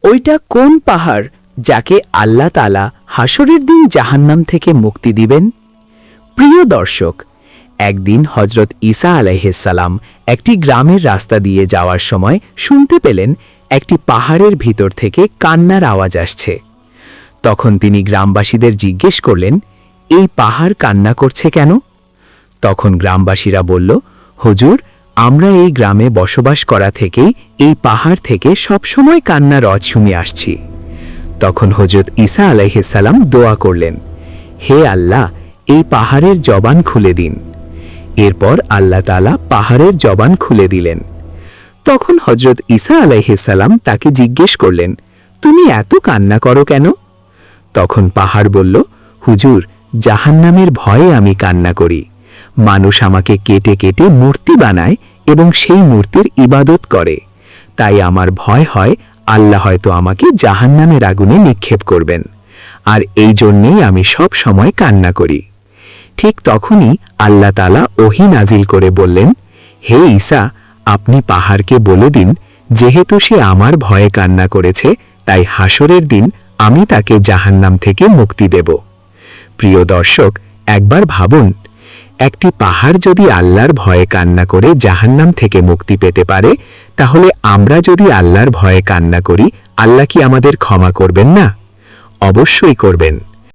ওইটা কোন পাহাড় যাকে আল্লাহ তাআলা হাসরের দিন জাহান্নাম থেকে মুক্তি দিবেন? প্রিয় দর্শক, একদিন হজরত ঈসা আলাইহিসসালাম একটি গ্রামের রাস্তা দিয়ে যাওয়ার সময় শুনতে পেলেন একটি পাহাড়ের ভিতর থেকে কান্নার আওয়াজ আসছে। তখন তিনি গ্রামবাসীদের জিজ্ঞেস করলেন, এই পাহাড় কান্না করছে কেন? তখন গ্রামবাসীরা বলল, হুজুর, আমরা এই গ্রামে বসবাস করা থেকেই এই পাহাড় থেকে সবসময় কান্নার আওয়াজ শুনে আসছি। তখন হজরত ঈসা আলাইহিসসালাম দোয়া করলেন, হে আল্লাহ, এই পাহাড়ের জবান খুলে দিন। এরপর আল্লাহ তাআলা পাহাড়ের জবান খুলে দিলেন। তখন হজরত ঈসা আলাইহিসসালাম তাকে জিজ্ঞেস করলেন, তুমি এত কান্না করো কেন? তখন পাহাড় বলল, হুজুর, জাহান্নামের ভয়ে আমি কান্না করি। মানুষ আমাকে কেটে কেটে মূর্তি বানায় এবং সেই মূর্তির ইবাদত করে। তাই আমার ভয় হয় আল্লাহ হয়তো আমাকে জাহান্নামের আগুনে নিক্ষেপ করবেন, আর এই জন্যেই আমি সব সময় কান্না করি। ঠিক তখনই আল্লাহ তাআলা ওহী নাজিল করে বললেন, হে ঈসা, আপনি পাহাড়কে বলে দিন, যেহেতু সে আমার ভয়ে কান্না করেছে, তাই হাসরের দিন আমি তাকে জাহান্নাম থেকে মুক্তি দেব। প্রিয় দর্শক, একবার ভাবুন, একটি পাহাড় যদি আল্লাহর ভয়ে কান্না করে জাহান্নাম থেকে মুক্তি পেতে পারে, তাহলে আমরা যদি আল্লাহর ভয়ে কান্না করি, আল্লাহ কি আমাদের ক্ষমা করবেন না? অবশ্যই করবেন।